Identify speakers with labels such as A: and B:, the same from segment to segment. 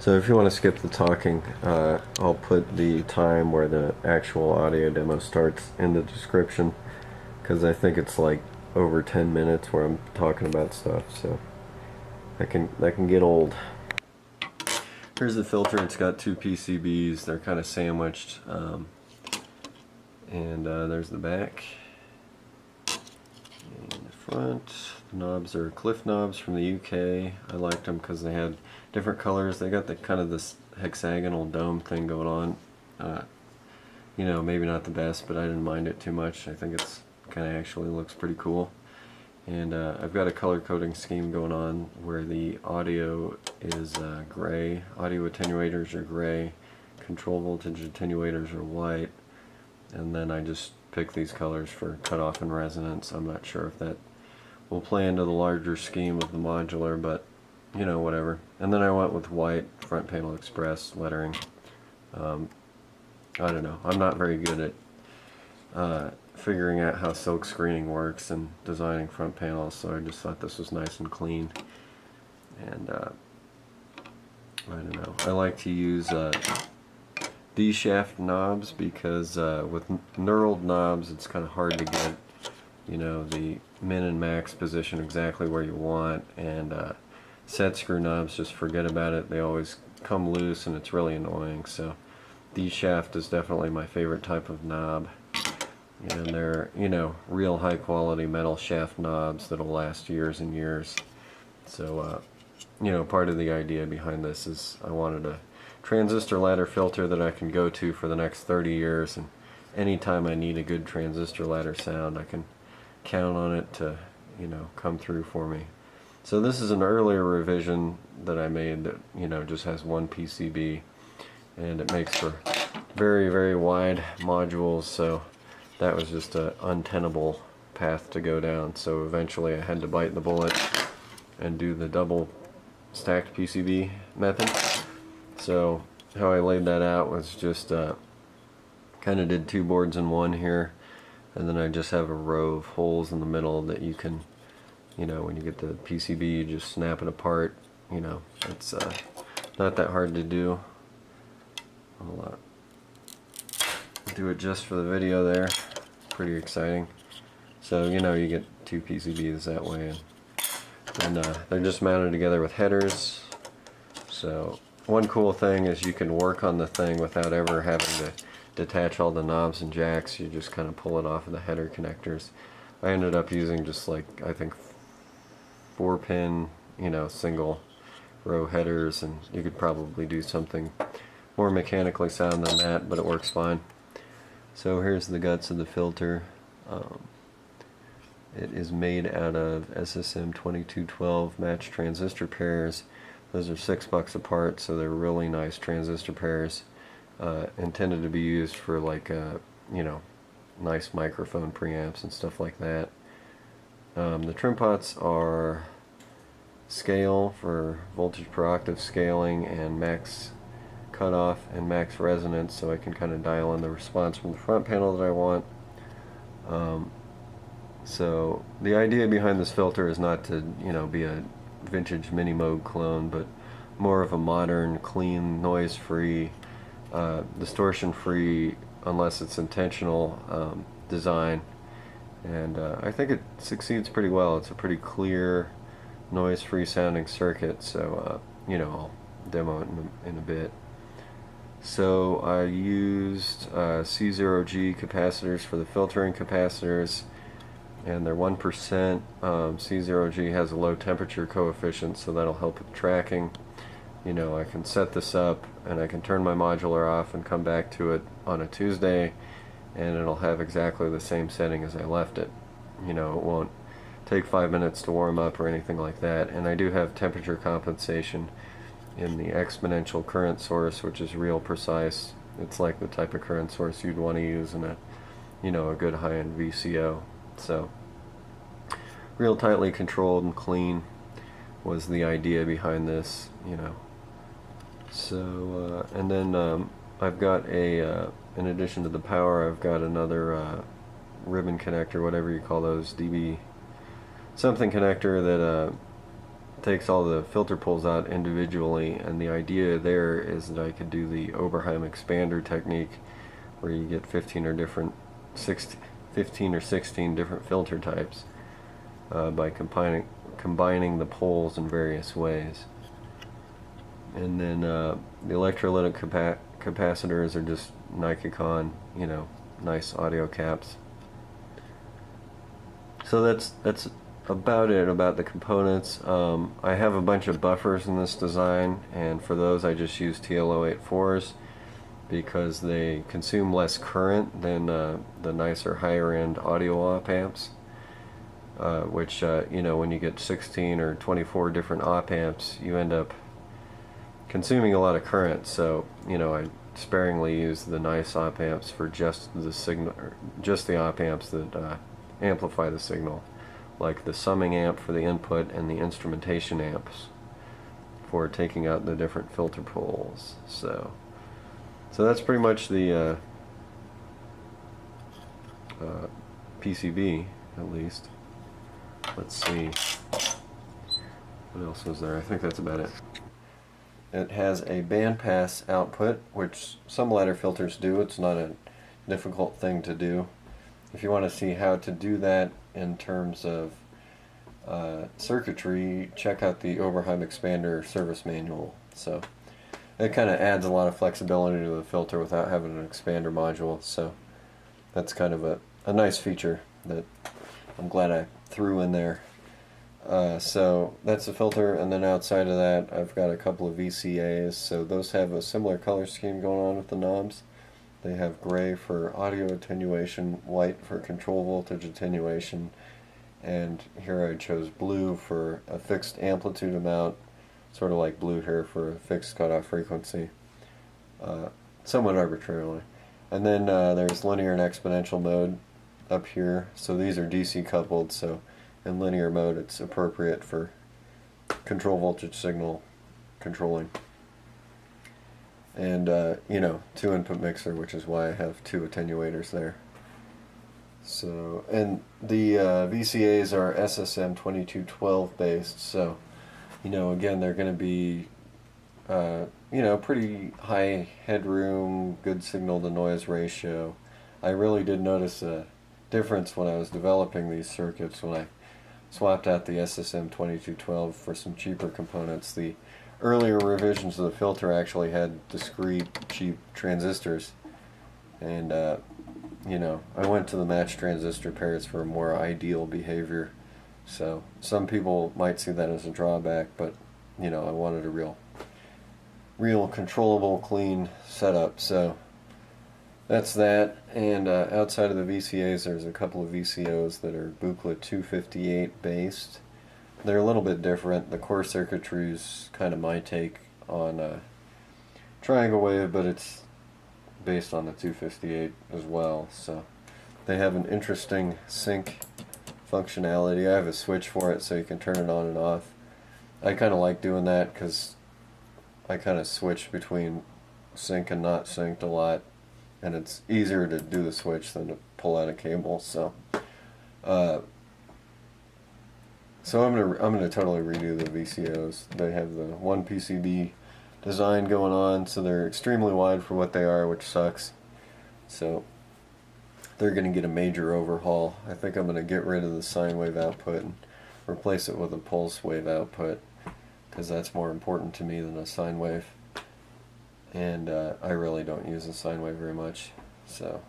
A: So if you want to skip the talking, I'll put the time where the actual audio demo starts in the description, because I think it's like over 10 minutes where I'm talking about stuff, so that can get old. Here's the filter. It's got two PCBs. They're kind of sandwiched, and there's the back and the front. The knobs are Cliff knobs from the UK. I liked them because they had different colors. They got the kind of this hexagonal dome thing going on. You know, maybe not the best, but I didn't mind it too much. I think it's kind of actually looks pretty cool. And I've got a color coding scheme going on where the audio is gray, audio attenuators are gray, control voltage attenuators are white, and then I just pick these colors for cutoff and resonance. I'm not sure if that will play into the larger scheme of the modular, but you know, whatever. And then I went with white front panel express lettering. I don't know, I'm not very good at figuring out how silk screening works and designing front panels, so I just thought this was nice and clean. And I don't know, I like to use D-shaft knobs because with knurled knobs it's kind of hard to get, you know, the min and max position exactly where you want, and set screw knobs, just forget about it. They always come loose and it's really annoying. So D-shaft is definitely my favorite type of knob, and they're, you know, real high quality metal shaft knobs that'll last years and years. So you know, part of the idea behind this is I wanted a transistor ladder filter that I can go to for the next 30 years, and anytime I need a good transistor ladder sound I can count on it to, you know, come through for me. So this is an earlier revision that I made that, you know, just has one PCB, and it makes for very, very wide modules, so that was just an untenable path to go down. So eventually I had to bite the bullet and do the double stacked PCB method. So how I laid that out was just kind of did two boards in one here, and then I just have a row of holes in the middle that you can, you know, when you get the PCB you just snap it apart. You know, it's not that hard to do. I'll do it just for the video there. Pretty exciting. So, you know, you get two PCBs that way, and they're just mounted together with headers. So one cool thing is you can work on the thing without ever having to detach all the knobs and jacks. You just kind of pull it off of the header connectors. I ended up using just like, I think 4-pin, you know, single row headers, and you could probably do something more mechanically sound than that, but it works fine. So here's the guts of the filter. It is made out of SSM 2212 matched transistor pairs. Those are $6 apart, so they're really nice transistor pairs, intended to be used for like you know, nice microphone preamps and stuff like that. The trim pots are scale for voltage per octave scaling and max cutoff and max resonance, so I can kind of dial in the response from the front panel that I want. So the idea behind this filter is not to, you know, be a vintage Minimoog clone, but more of a modern, clean, noise-free, distortion-free, unless it's intentional, design. And I think it succeeds pretty well. It's a pretty clear, noise-free sounding circuit, so you know, I'll demo it in a bit. So I used C0G capacitors for the filtering capacitors, and they're 1%. C0G has a low temperature coefficient, so that'll help with tracking. You know, I can set this up and I can turn my modular off and come back to it on a Tuesday, and it'll have exactly the same setting as I left it. You know, it won't take 5 minutes to warm up or anything like that. And I do have temperature compensation in the exponential current source, which is real precise. It's like the type of current source you'd want to use in a, you know, a good high-end VCO. So real tightly controlled and clean was the idea behind this, you know. So and then I've got a in addition to the power, I've got another ribbon connector, whatever you call those, DB something connector that takes all the filter pulls out individually, and the idea there is that I could do the Oberheim expander technique, where you get 15 or 16 different filter types by combining the poles in various ways. And then the electrolytic capacitors are just Nikon, you know, nice audio caps. So that's about it about the components. I have a bunch of buffers in this design, and for those I just use TL084s because they consume less current than the nicer higher end audio op amps, which you know, when you get 16 or 24 different op amps, you end up consuming a lot of current. So, you know, I sparingly use the nice op amps for just the signal, just the op amps that amplify the signal, like the summing amp for the input and the instrumentation amps for taking out the different filter poles. So that's pretty much the PCB, at least. Let's see, what else was there? I think that's about it. It has a bandpass output, which some ladder filters do. It's not a difficult thing to do. If you want to see how to do that in terms of circuitry, check out the Oberheim expander service manual. So it kind of adds a lot of flexibility to the filter without having an expander module. So that's kind of a nice feature that I'm glad I threw in there. So that's the filter, and then outside of that I've got a couple of VCAs. So those have a similar color scheme going on with the knobs. They have gray for audio attenuation, white for control voltage attenuation, and here I chose blue for a fixed amplitude amount, sort of like blue here for a fixed cutoff frequency, somewhat arbitrarily. And then there's linear and exponential mode up here. So these are DC coupled, so in linear mode it's appropriate for control voltage signal controlling. And you know, 2-input mixer, which is why I have 2 attenuators there. So, and the VCAs are SSM2212 based, so, you know, again, they're going to be you know, pretty high headroom, good signal to noise ratio. I really did notice a difference when I was developing these circuits. When I swapped out the SSM2212 for some cheaper components, the earlier revisions of the filter actually had discrete, cheap transistors, and you know, I went to the matched transistor pairs for a more ideal behavior. So some people might see that as a drawback, but you know, I wanted a real controllable, clean setup. So that's that. And outside of the VCAs, there's a couple of VCOs that are Buchla 258 based. They're a little bit different. The core circuitry is kind of my take on triangle wave, but it's based on the 258 as well. So they have an interesting sync functionality. I have a switch for it so you can turn it on and off. I kind of like doing that because I kind of switch between sync and not synced a lot, and it's easier to do the switch than to pull out a cable. So I'm gonna totally redo the VCOs. They have the one PCB design going on, so they're extremely wide for what they are, which sucks. So they're gonna get a major overhaul. I think I'm gonna get rid of the sine wave output and replace it with a pulse wave output, because that's more important to me than a sine wave. And I really don't use a sine wave very much. So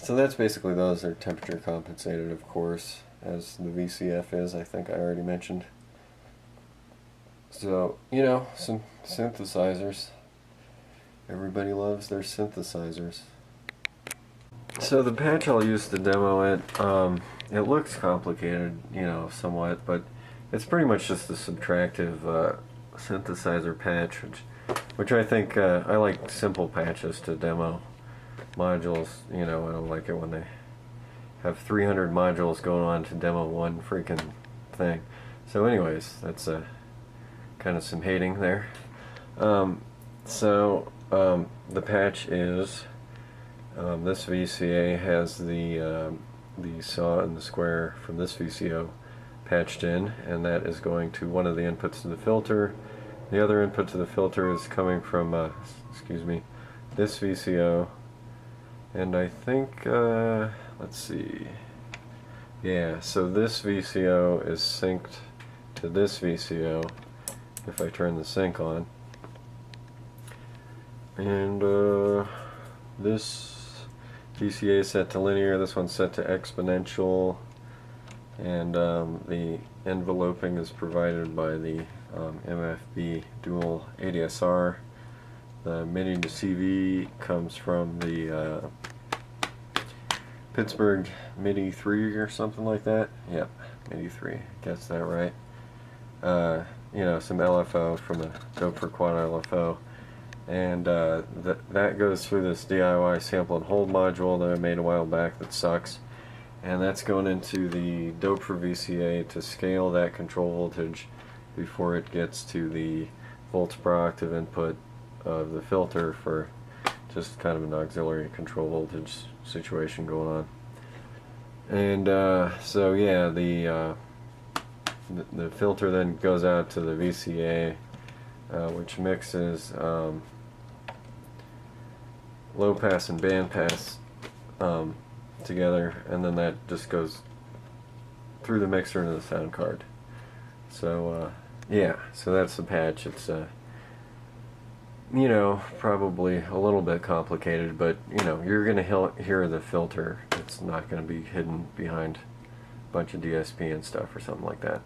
A: that's basically those. They're temperature compensated, of course, as the VCF is, I think I already mentioned. So, you know, some synthesizers. Everybody loves their synthesizers. So the patch I'll use to demo it, it looks complicated, you know, somewhat, but it's pretty much just a subtractive synthesizer patch, which I think, I like simple patches to demo modules. You know, I don't like it when they have 300 modules going on to demo one freaking thing. So anyways, that's kind of some hating there. The patch is, this VCA has the saw and the square from this VCO patched in, and that is going to one of the inputs to the filter. The other input to the filter is coming from, excuse me, this VCO, and I think, let's see, yeah, so this VCO is synced to this VCO if I turn the sync on, and this VCA is set to linear, this one's set to exponential, and the enveloping is provided by the MFB dual ADSR. The MIDI to CV comes from the Pittsburgh MIDI 3 or something like that. Yep, MIDI 3, gets that right. You know, some LFO from the Dope for Quad LFO. And that goes through this DIY sample and hold module that I made a while back that sucks. And that's going into the Dope for VCA to scale that control voltage before it gets to the volts per octave input of the filter for just kind of an auxiliary control voltage situation going on. And so yeah, the filter then goes out to the VCA, which mixes low pass and band pass together, and then that just goes through the mixer into the sound card. So yeah, so that's the patch. It's you know, probably a little bit complicated, but you know, you're gonna hear the filter. It's not gonna be hidden behind a bunch of DSP and stuff or something like that.